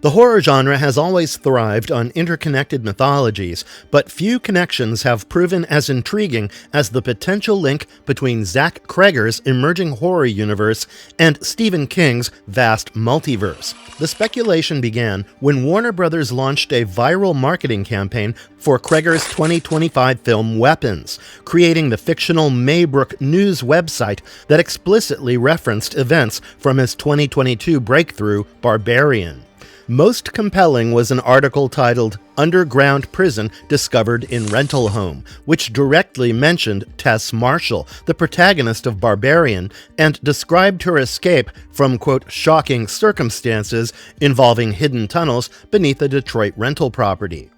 The horror genre has always thrived on interconnected mythologies, but few connections have proven as intriguing as the potential link between Zach Cregger's emerging horror universe and Stephen King's vast multiverse. The speculation began when Warner Bros. Launched a viral marketing campaign for Cregger's 2025 film Weapons, creating the fictional Maybrook News website that explicitly referenced events from his 2022 breakthrough, Barbarian. Most compelling was an article titled "Underground Prison Discovered in Rental Home," which directly mentioned Tess Marshall, the protagonist of Barbarian, and described her escape from, quote, shocking circumstances involving hidden tunnels beneath a Detroit rental property.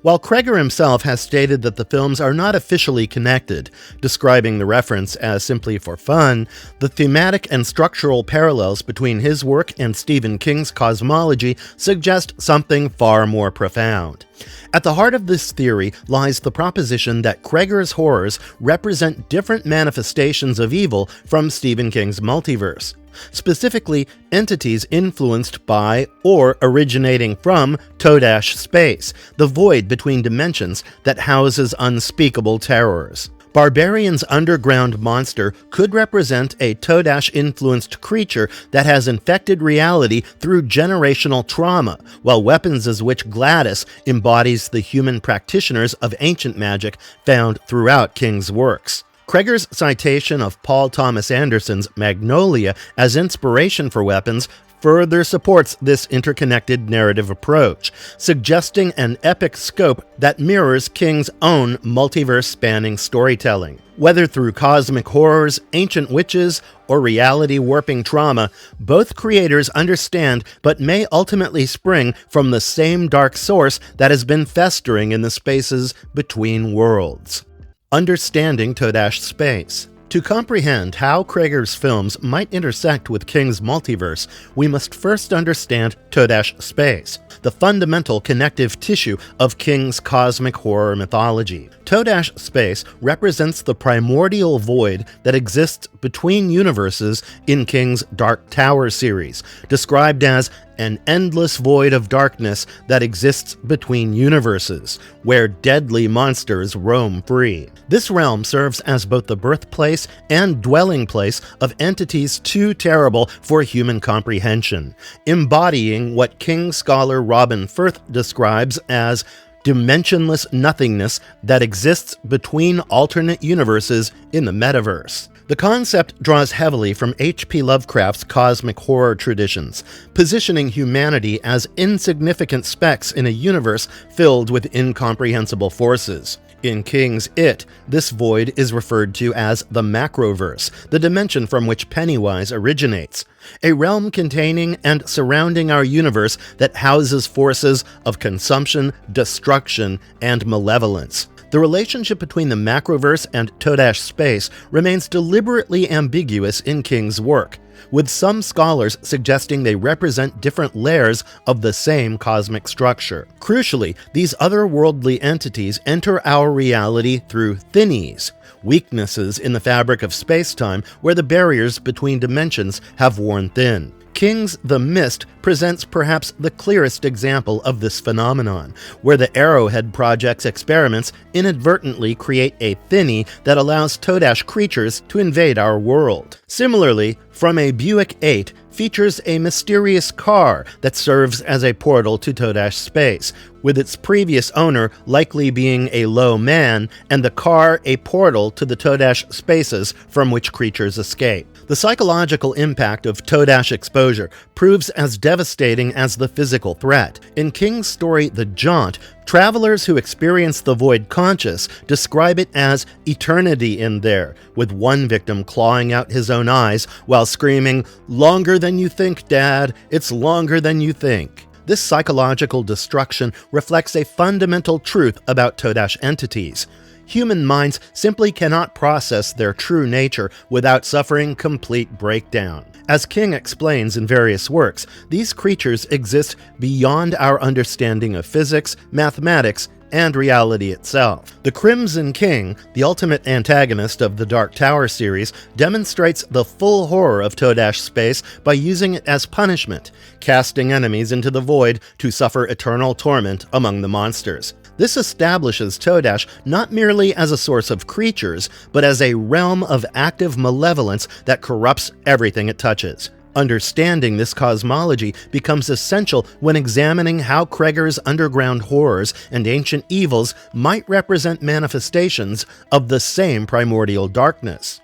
While Cregger himself has stated that the films are not officially connected, describing the reference as simply for fun, the thematic and structural parallels between his work and Stephen King's cosmology suggest something far more profound. At the heart of this theory lies the proposition that Cregger's horrors represent different manifestations of evil from Stephen King's multiverse. Specifically, entities influenced by or originating from Todash space, the void between dimensions that houses unspeakable terrors. Barbarian's underground monster could represent a Todash-influenced creature that has infected reality through generational trauma, while Weapons' witch Gladys embodies the human practitioners of ancient magic found throughout King's works. Cregger's citation of Paul Thomas Anderson's Magnolia as inspiration for Weapons further supports this interconnected narrative approach, suggesting an epic scope that mirrors King's own multiverse-spanning storytelling. Whether through cosmic horrors, ancient witches, or reality-warping trauma, both creators understand but may ultimately spring from the same dark source that has been festering in the spaces between worlds. Understanding Todash space. To comprehend how Cregger's films might intersect with King's multiverse, we must first understand Todash space, the fundamental connective tissue of King's cosmic horror mythology. Todash space represents the primordial void that exists between universes in King's Dark Tower series, described as an endless void of darkness that exists between universes, where deadly monsters roam free. This realm serves as both the birthplace and dwelling place of entities too terrible for human comprehension, embodying what King scholar Robin Firth describes as dimensionless nothingness that exists between alternate universes in the metaverse. The concept draws heavily from H.P. Lovecraft's cosmic horror traditions, positioning humanity as insignificant specks in a universe filled with incomprehensible forces. In King's It, this void is referred to as the macroverse, the dimension from which Pennywise originates, a realm containing and surrounding our universe that houses forces of consumption, destruction, and malevolence. The relationship between the macroverse and Todash space remains deliberately ambiguous in King's work, with some scholars suggesting they represent different layers of the same cosmic structure. Crucially, these otherworldly entities enter our reality through thinnies, weaknesses in the fabric of space-time where the barriers between dimensions have worn thin. King's The Mist presents perhaps the clearest example of this phenomenon, where the Arrowhead Project's experiments inadvertently create a thinny that allows Todash creatures to invade our world. Similarly, From a Buick 8 features a mysterious car that serves as a portal to Todash space, with its previous owner likely being a low man, and the car a portal to the Todash spaces from which creatures escape. The psychological impact of Todash exposure proves as devastating as the physical threat. In King's story The Jaunt, travelers who experience the void conscious describe it as eternity in there, with one victim clawing out his own eyes while screaming, "Longer than you think, Dad, it's longer than you think." This psychological destruction reflects a fundamental truth about Todash entities. Human minds simply cannot process their true nature without suffering complete breakdown. As King explains in various works, these creatures exist beyond our understanding of physics, mathematics, and reality itself. The Crimson King, the ultimate antagonist of the Dark Tower series, demonstrates the full horror of Todash space by using it as punishment, casting enemies into the void to suffer eternal torment among the monsters. This establishes Todash not merely as a source of creatures, but as a realm of active malevolence that corrupts everything it touches. Understanding this cosmology becomes essential when examining how Cregger's underground horrors and ancient evils might represent manifestations of the same primordial darkness.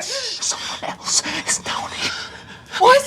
Someone else is down here. What?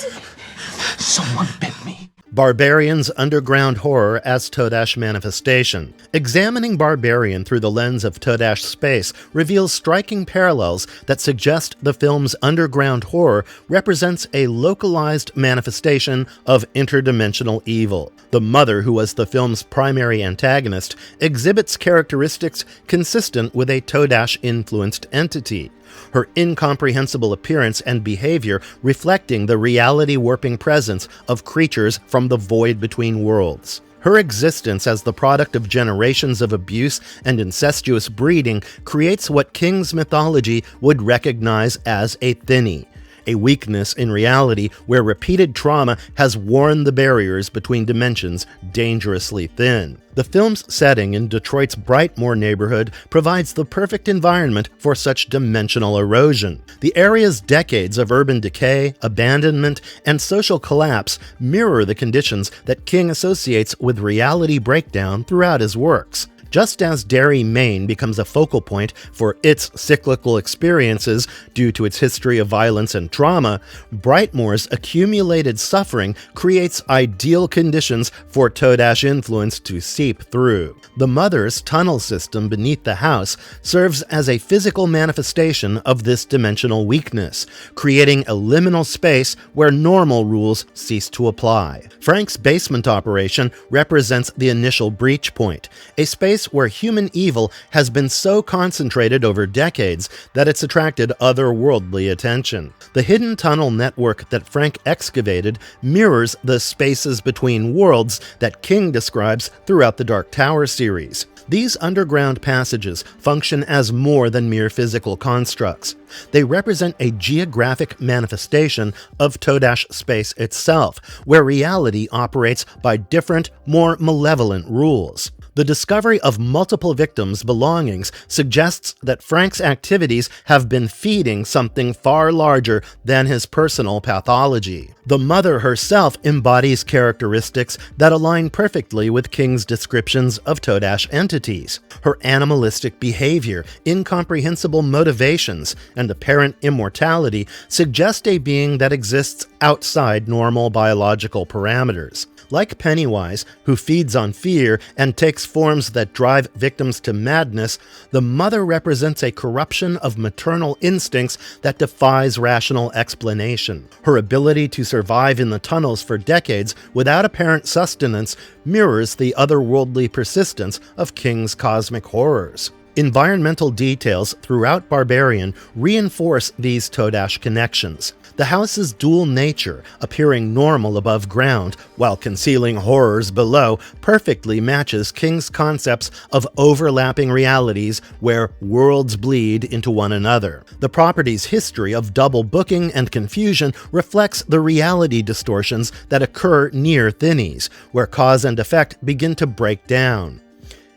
Someone bit me. Barbarian's underground horror as Todash manifestation. Examining Barbarian through the lens of Todash space reveals striking parallels that suggest the film's underground horror represents a localized manifestation of interdimensional evil. The mother, who was the film's primary antagonist, exhibits characteristics consistent with a Todash-influenced entity. Her incomprehensible appearance and behavior reflecting the reality-warping presence of creatures from the void between worlds. Her existence as the product of generations of abuse and incestuous breeding creates what King's mythology would recognize as a thinny, a weakness in reality where repeated trauma has worn the barriers between dimensions dangerously thin. The film's setting in Detroit's Brightmoor neighborhood provides the perfect environment for such dimensional erosion. The area's decades of urban decay, abandonment, and social collapse mirror the conditions that King associates with reality breakdown throughout his works. Just as Derry, Maine becomes a focal point for its cyclical experiences due to its history of violence and trauma, Brightmoor's accumulated suffering creates ideal conditions for Todash influence to seep through. The mother's tunnel system beneath the house serves as a physical manifestation of this dimensional weakness, creating a liminal space where normal rules cease to apply. Frank's basement operation represents the initial breach point, a space where human evil has been so concentrated over decades that it's attracted otherworldly attention. The hidden tunnel network that Frank excavated mirrors the spaces between worlds that King describes throughout the Dark Tower series. These underground passages function as more than mere physical constructs. They represent a geographic manifestation of Todash space itself, where reality operates by different, more malevolent rules. The discovery of multiple victims' belongings suggests that Frank's activities have been feeding something far larger than his personal pathology. The mother herself embodies characteristics that align perfectly with King's descriptions of Todash entities. Her animalistic behavior, incomprehensible motivations, and apparent immortality suggest a being that exists outside normal biological parameters. Like Pennywise, who feeds on fear and takes forms that drive victims to madness, the mother represents a corruption of maternal instincts that defies rational explanation. Her ability to survive in the tunnels for decades without apparent sustenance mirrors the otherworldly persistence of King's cosmic horrors. Environmental details throughout Barbarian reinforce these Todash connections. The house's dual nature, appearing normal above ground while concealing horrors below, perfectly matches King's concepts of overlapping realities where worlds bleed into one another. The property's history of double booking and confusion reflects the reality distortions that occur near Thinnies, where cause and effect begin to break down.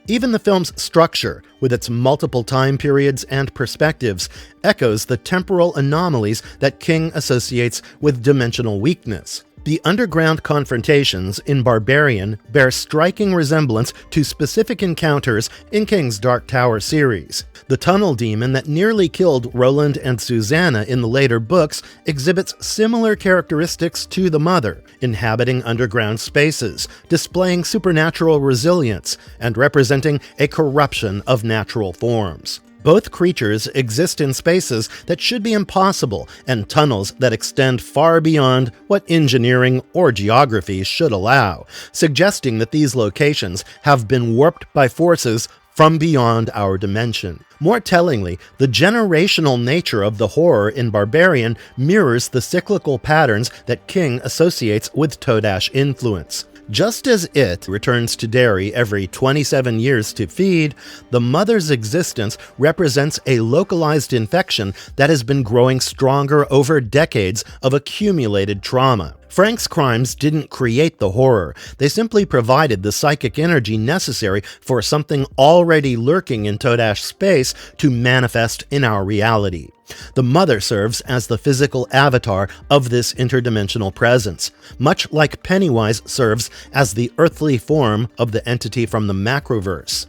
Even the film's structure, with its multiple time periods and perspectives, echoes the temporal anomalies that King associates with dimensional weakness. The underground confrontations in Barbarian bear striking resemblance to specific encounters in King's Dark Tower series. The tunnel demon that nearly killed Roland and Susanna in the later books exhibits similar characteristics to the mother, inhabiting underground spaces, displaying supernatural resilience, and representing a corruption of natural forms. Both creatures exist in spaces that should be impossible and tunnels that extend far beyond what engineering or geography should allow, suggesting that these locations have been warped by forces from beyond our dimension. More tellingly, the generational nature of the horror in Barbarian mirrors the cyclical patterns that King associates with Todash influence. Just as it returns to dairy every 27 years to feed, the mother's existence represents a localized infection that has been growing stronger over decades of accumulated trauma. Frank's crimes didn't create the horror, they simply provided the psychic energy necessary for something already lurking in Todash space to manifest in our reality. The mother serves as the physical avatar of this interdimensional presence, much like Pennywise serves as the earthly form of the entity from the macroverse.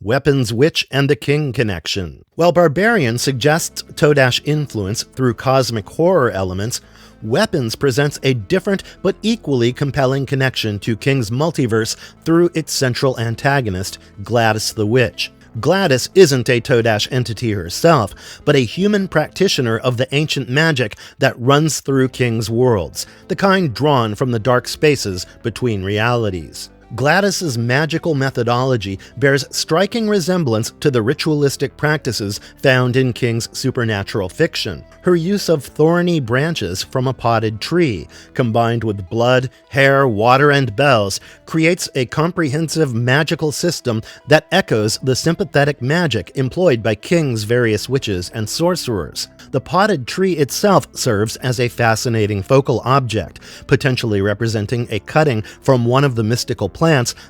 Weapons Witch and the King connection. While Barbarian suggests Todash influence through cosmic horror elements, Weapons presents a different but equally compelling connection to King's multiverse through its central antagonist, Gladys the Witch. Gladys isn't a Todash entity herself, but a human practitioner of the ancient magic that runs through King's worlds, the kind drawn from the dark spaces between realities. Gladys's magical methodology bears striking resemblance to the ritualistic practices found in King's supernatural fiction. Her use of thorny branches from a potted tree, combined with blood, hair, water, and bells, creates a comprehensive magical system that echoes the sympathetic magic employed by King's various witches and sorcerers. The potted tree itself serves as a fascinating focal object, potentially representing a cutting from one of the mystical plants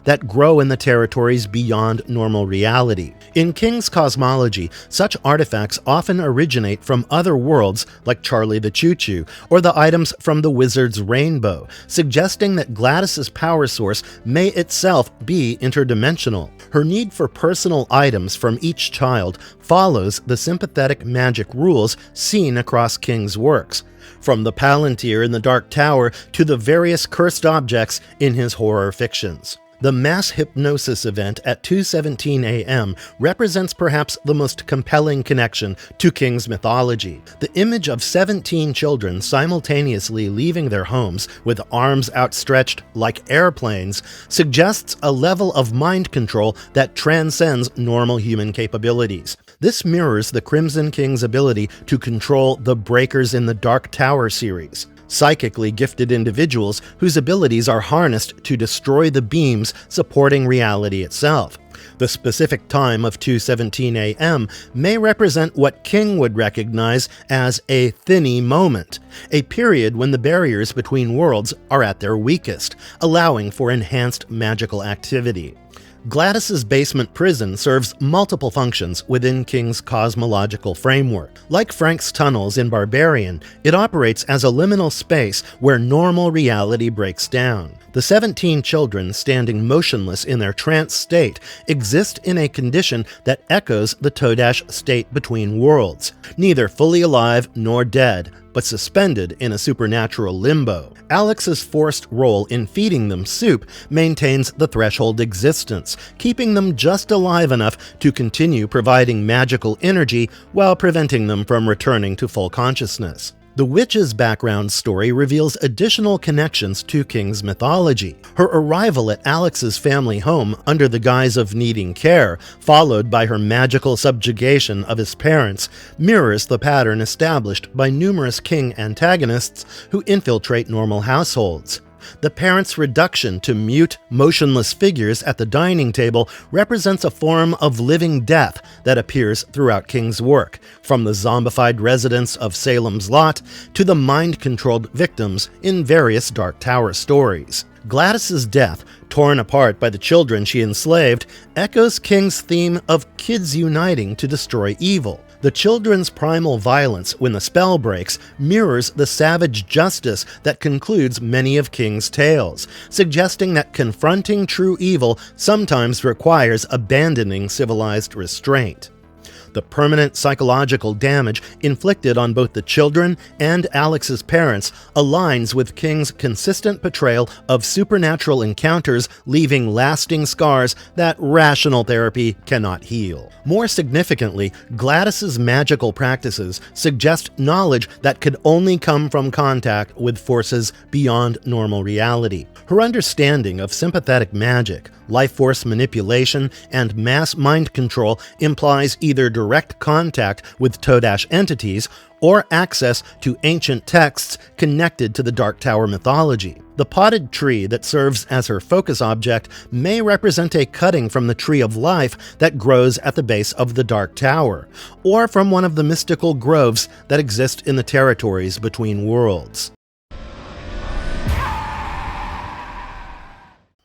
that grow in the territories beyond normal reality. In King's cosmology, such artifacts often originate from other worlds like Charlie the Choo-Choo, or the items from the Wizard's Rainbow, suggesting that Gladys's power source may itself be interdimensional. Her need for personal items from each child follows the sympathetic magic rules seen across King's works, from the Palantir in the Dark Tower to the various cursed objects in his horror fictions. The mass hypnosis event at 2:17 a.m. represents perhaps the most compelling connection to King's mythology. The image of 17 children simultaneously leaving their homes with arms outstretched like airplanes suggests a level of mind control that transcends normal human capabilities. This mirrors the Crimson King's ability to control the Breakers in the Dark Tower series, psychically gifted individuals whose abilities are harnessed to destroy the beams supporting reality itself. The specific time of 2:17 a.m. may represent what King would recognize as a thinny moment, a period when the barriers between worlds are at their weakest, allowing for enhanced magical activity. Gladys's basement prison serves multiple functions within King's cosmological framework. Like Frank's tunnels in Barbarian, it operates as a liminal space where normal reality breaks down. The 17 children standing motionless in their trance state exist in a condition that echoes the Todash state between worlds, neither fully alive nor dead, but suspended in a supernatural limbo. Alex's forced role in feeding them soup maintains the threshold existence, keeping them just alive enough to continue providing magical energy while preventing them from returning to full consciousness. The witch's background story reveals additional connections to King's mythology. Her arrival at Alex's family home under the guise of needing care, followed by her magical subjugation of his parents, mirrors the pattern established by numerous King antagonists who infiltrate normal households. The parents' reduction to mute, motionless figures at the dining table represents a form of living death that appears throughout King's work, from the zombified residents of Salem's Lot to the mind-controlled victims in various Dark Tower stories. Gladys's death, torn apart by the children she enslaved, echoes King's theme of kids uniting to destroy evil. The children's primal violence when the spell breaks mirrors the savage justice that concludes many of King's tales, suggesting that confronting true evil sometimes requires abandoning civilized restraint. The permanent psychological damage inflicted on both the children and Alex's parents aligns with King's consistent portrayal of supernatural encounters leaving lasting scars that rational therapy cannot heal. More significantly, Gladys's magical practices suggest knowledge that could only come from contact with forces beyond normal reality. Her understanding of sympathetic magic, life force manipulation, and mass mind control implies either direct contact with Todash entities or access to ancient texts connected to the Dark Tower mythology. The potted tree that serves as her focus object may represent a cutting from the Tree of Life that grows at the base of the Dark Tower, or from one of the mystical groves that exist in the territories between worlds.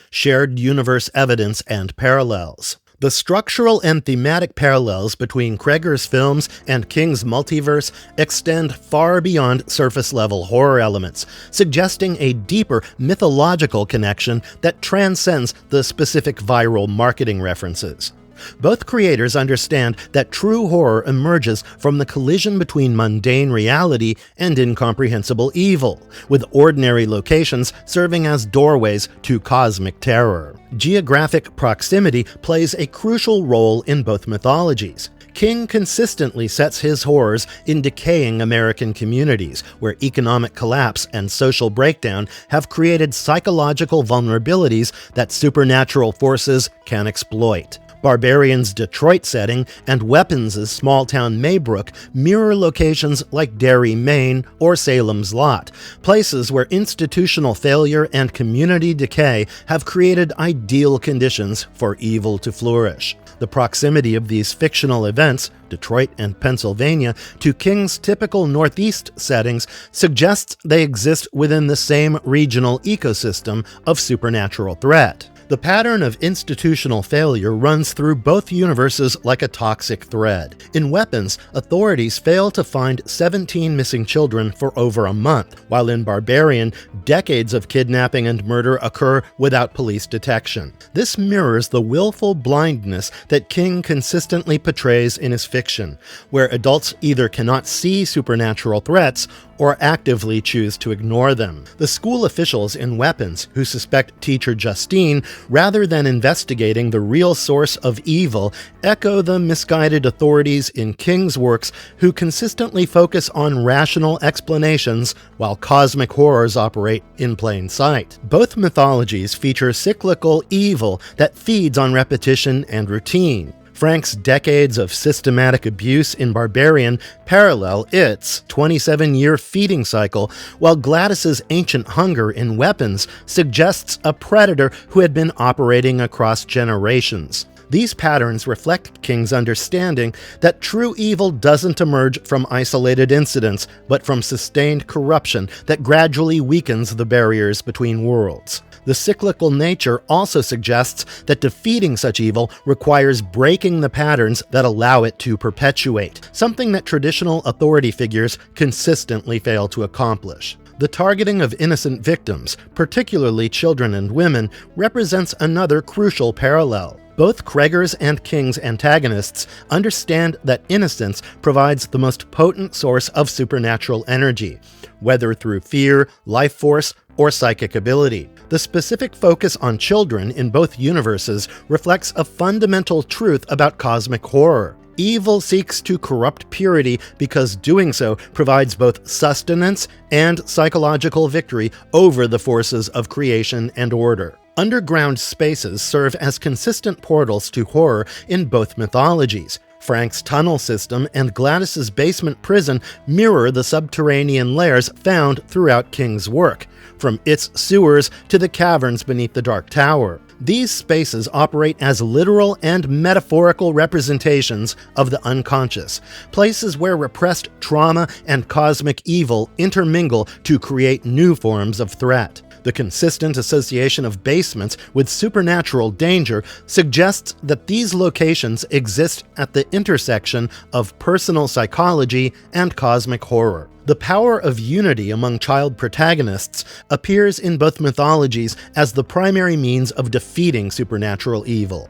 Shared universe evidence and parallels. The structural and thematic parallels between Cregger's films and King's multiverse extend far beyond surface-level horror elements, suggesting a deeper mythological connection that transcends the specific viral marketing references. Both creators understand that true horror emerges from the collision between mundane reality and incomprehensible evil, with ordinary locations serving as doorways to cosmic terror. Geographic proximity plays a crucial role in both mythologies. King consistently sets his horrors in decaying American communities, where economic collapse and social breakdown have created psychological vulnerabilities that supernatural forces can exploit. Barbarian's Detroit setting and Weapons' small-town Maybrook mirror locations like Derry, Maine, or Salem's Lot, places where institutional failure and community decay have created ideal conditions for evil to flourish. The proximity of these fictional events, Detroit and Pennsylvania, to King's typical Northeast settings suggests they exist within the same regional ecosystem of supernatural threat. The pattern of institutional failure runs through both universes like a toxic thread. In Weapons, authorities fail to find 17 missing children for over a month, while in Barbarian, decades of kidnapping and murder occur without police detection. This mirrors the willful blindness that King consistently portrays in his fiction, where adults either cannot see supernatural threats or actively choose to ignore them. The school officials in Weapons, who suspect teacher Justine, rather than investigating the real source of evil, echo the misguided authorities in King's works who consistently focus on rational explanations while cosmic horrors operate in plain sight. Both mythologies feature cyclical evil that feeds on repetition and routine. Frank's decades of systematic abuse in Barbarian parallel its 27-year feeding cycle, while Gladys's ancient hunger in Weapons suggests a predator who had been operating across generations. These patterns reflect King's understanding that true evil doesn't emerge from isolated incidents, but from sustained corruption that gradually weakens the barriers between worlds. The cyclical nature also suggests that defeating such evil requires breaking the patterns that allow it to perpetuate, something that traditional authority figures consistently fail to accomplish. The targeting of innocent victims, particularly children and women, represents another crucial parallel. Both Cregger's and King's antagonists understand that innocence provides the most potent source of supernatural energy, whether through fear, life force, or psychic ability. The specific focus on children in both universes reflects a fundamental truth about cosmic horror. Evil seeks to corrupt purity because doing so provides both sustenance and psychological victory over the forces of creation and order. Underground spaces serve as consistent portals to horror in both mythologies. Frank's tunnel system and Gladys's basement prison mirror the subterranean layers found throughout King's work, from its sewers to the caverns beneath the Dark Tower. These spaces operate as literal and metaphorical representations of the unconscious, places where repressed trauma and cosmic evil intermingle to create new forms of threat. The consistent association of basements with supernatural danger suggests that these locations exist at the intersection of personal psychology and cosmic horror. The power of unity among child protagonists appears in both mythologies as the primary means of defeating supernatural evil.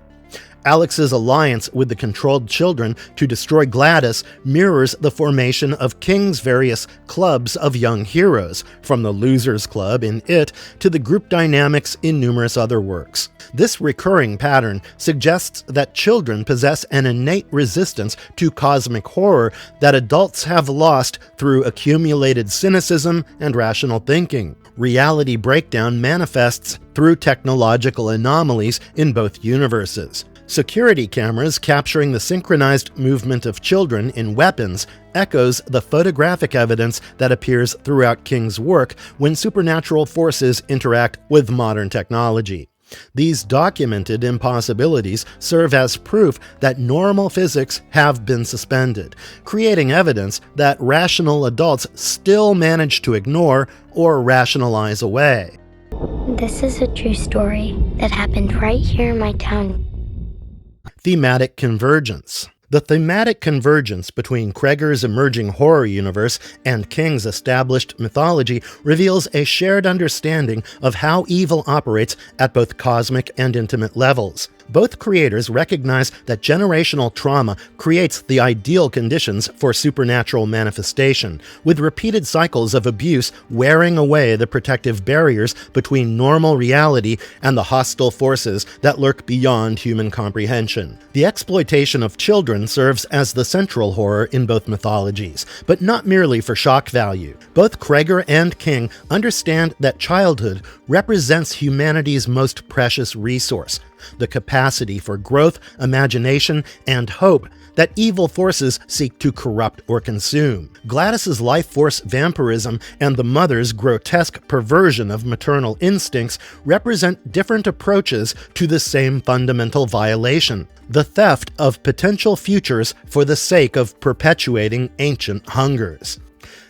Alex's alliance with the controlled children to destroy Gladys mirrors the formation of King's various clubs of young heroes, from the Losers Club in It to the group dynamics in numerous other works. This recurring pattern suggests that children possess an innate resistance to cosmic horror that adults have lost through accumulated cynicism and rational thinking. Reality breakdown manifests through technological anomalies in both universes. Security cameras capturing the synchronized movement of children in Weapons echoes the photographic evidence that appears throughout King's work when supernatural forces interact with modern technology. These documented impossibilities serve as proof that normal physics have been suspended, creating evidence that rational adults still manage to ignore or rationalize away. This is a true story that happened right here in my town. Thematic convergence. The thematic convergence between Cregger's emerging horror universe and King's established mythology reveals a shared understanding of how evil operates at both cosmic and intimate levels. Both creators recognize that generational trauma creates the ideal conditions for supernatural manifestation, with repeated cycles of abuse wearing away the protective barriers between normal reality and the hostile forces that lurk beyond human comprehension. The exploitation of children serves as the central horror in both mythologies, but not merely for shock value. Both Cregger and King understand that childhood represents humanity's most precious resource, the capacity for growth, imagination, and hope that evil forces seek to corrupt or consume. Gladys's life force vampirism and the mother's grotesque perversion of maternal instincts represent different approaches to the same fundamental violation: the theft of potential futures for the sake of perpetuating ancient hungers.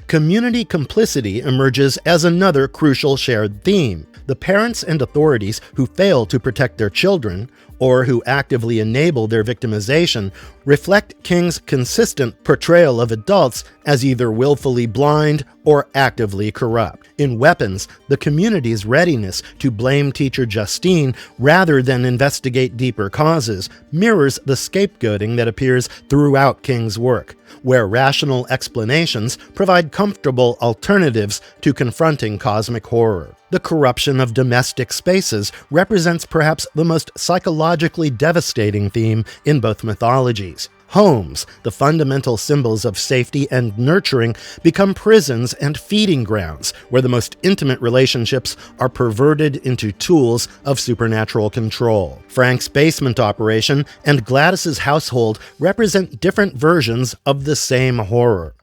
Community complicity emerges as another crucial shared theme. The parents and authorities who fail to protect their children, or who actively enable their victimization, reflect King's consistent portrayal of adults as either willfully blind or actively corrupt. In Weapons, the community's readiness to blame teacher Justine rather than investigate deeper causes mirrors the scapegoating that appears throughout King's work, where rational explanations provide comfortable alternatives to confronting cosmic horror. The corruption of domestic spaces represents perhaps the most psychologically devastating theme in both mythologies. Homes, the fundamental symbols of safety and nurturing, become prisons and feeding grounds where the most intimate relationships are perverted into tools of supernatural control. Frank's basement operation and Gladys's household represent different versions of the same horror.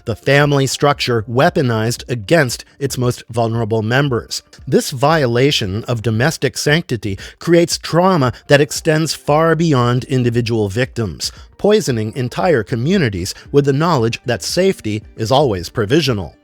The family structure weaponized against its most vulnerable members. This violation of domestic sanctity creates trauma that extends far beyond individual victims, poisoning entire communities with the knowledge that safety is always provisional.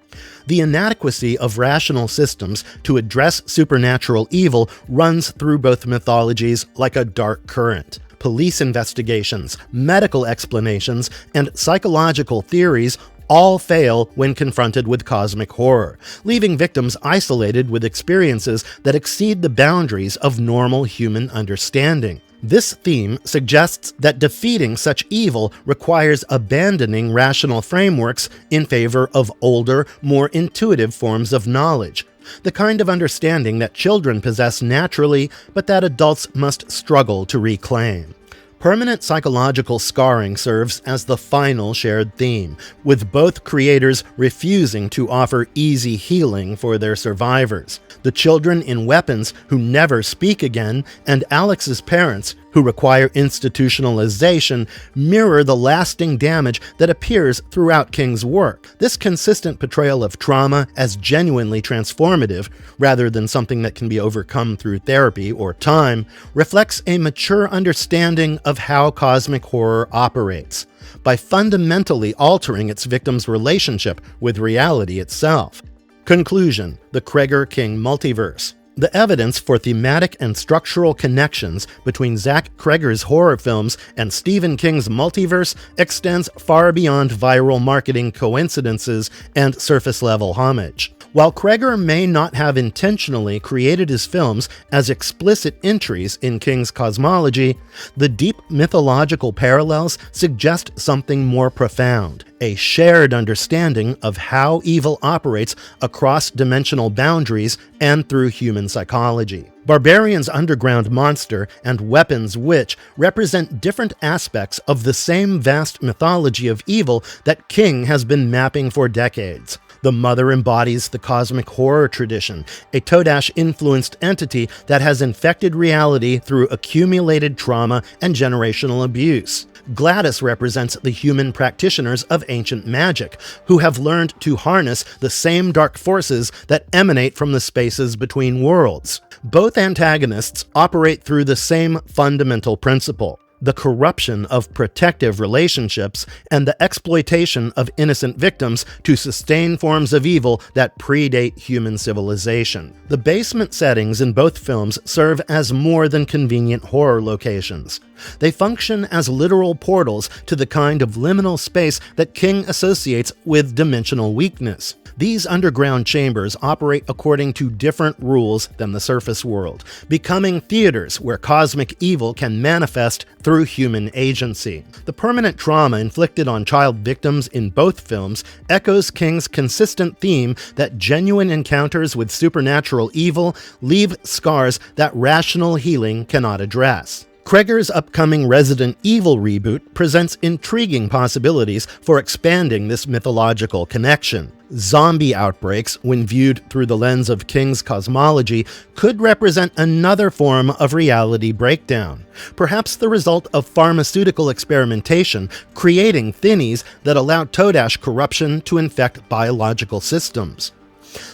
The inadequacy of rational systems to address supernatural evil runs through both mythologies like a dark current. Police investigations, medical explanations, and psychological theories all fail when confronted with cosmic horror, leaving victims isolated with experiences that exceed the boundaries of normal human understanding. This theme suggests that defeating such evil requires abandoning rational frameworks in favor of older, more intuitive forms of knowledge, the kind of understanding that children possess naturally, but that adults must struggle to reclaim. Permanent psychological scarring serves as the final shared theme, with both creators refusing to offer easy healing for their survivors. The children in Weapons who never speak again, and Alex's parents who require institutionalization, mirror the lasting damage that appears throughout King's work. This consistent portrayal of trauma as genuinely transformative, rather than something that can be overcome through therapy or time, reflects a mature understanding of how cosmic horror operates, by fundamentally altering its victim's relationship with reality itself. Conclusion: the Cregger-King multiverse. The evidence for thematic and structural connections between Zach Cregger's horror films and Stephen King's multiverse extends far beyond viral marketing coincidences and surface-level homage. While Cregger may not have intentionally created his films as explicit entries in King's cosmology, the deep mythological parallels suggest something more profound, a shared understanding of how evil operates across dimensional boundaries and through human psychology. Barbarian's underground monster and Weapon's witch represent different aspects of the same vast mythology of evil that King has been mapping for decades. The mother embodies the cosmic horror tradition, a Todash-influenced entity that has infected reality through accumulated trauma and generational abuse. Gladys represents the human practitioners of ancient magic, who have learned to harness the same dark forces that emanate from the spaces between worlds. Both antagonists operate through the same fundamental principle: the corruption of protective relationships and the exploitation of innocent victims to sustain forms of evil that predate human civilization. The basement settings in both films serve as more than convenient horror locations. They function as literal portals to the kind of liminal space that King associates with dimensional weakness. These underground chambers operate according to different rules than the surface world, becoming theaters where cosmic evil can manifest through human agency. The permanent trauma inflicted on child victims in both films echoes King's consistent theme that genuine encounters with supernatural evil leave scars that rational healing cannot address. Cregger's upcoming Resident Evil reboot presents intriguing possibilities for expanding this mythological connection. Zombie outbreaks, when viewed through the lens of King's cosmology, could represent another form of reality breakdown, perhaps the result of pharmaceutical experimentation creating thinnies that allow Todash corruption to infect biological systems.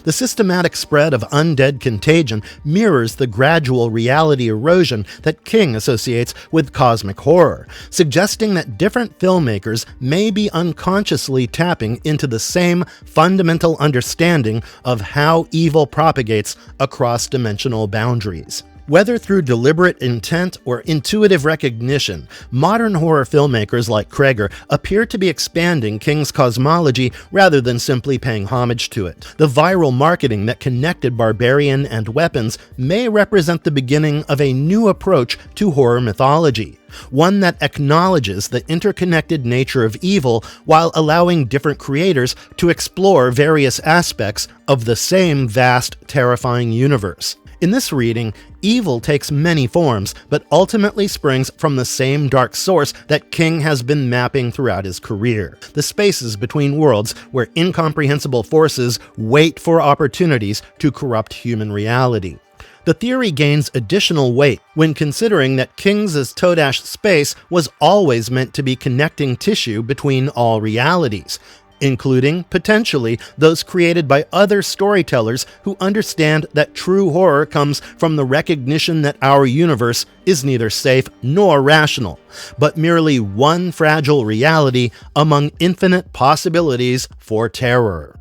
The systematic spread of undead contagion mirrors the gradual reality erosion that King associates with cosmic horror, suggesting that different filmmakers may be unconsciously tapping into the same fundamental understanding of how evil propagates across dimensional boundaries. Whether through deliberate intent or intuitive recognition, modern horror filmmakers like Cregger appear to be expanding King's cosmology rather than simply paying homage to it. The viral marketing that connected Barbarian and Weapons may represent the beginning of a new approach to horror mythology, one that acknowledges the interconnected nature of evil while allowing different creators to explore various aspects of the same vast, terrifying universe. In this reading, evil takes many forms, but ultimately springs from the same dark source that King has been mapping throughout his career: the spaces between worlds where incomprehensible forces wait for opportunities to corrupt human reality. The theory gains additional weight when considering that King's Todash space was always meant to be connecting tissue between all realities, including, potentially, those created by other storytellers who understand that true horror comes from the recognition that our universe is neither safe nor rational, but merely one fragile reality among infinite possibilities for terror.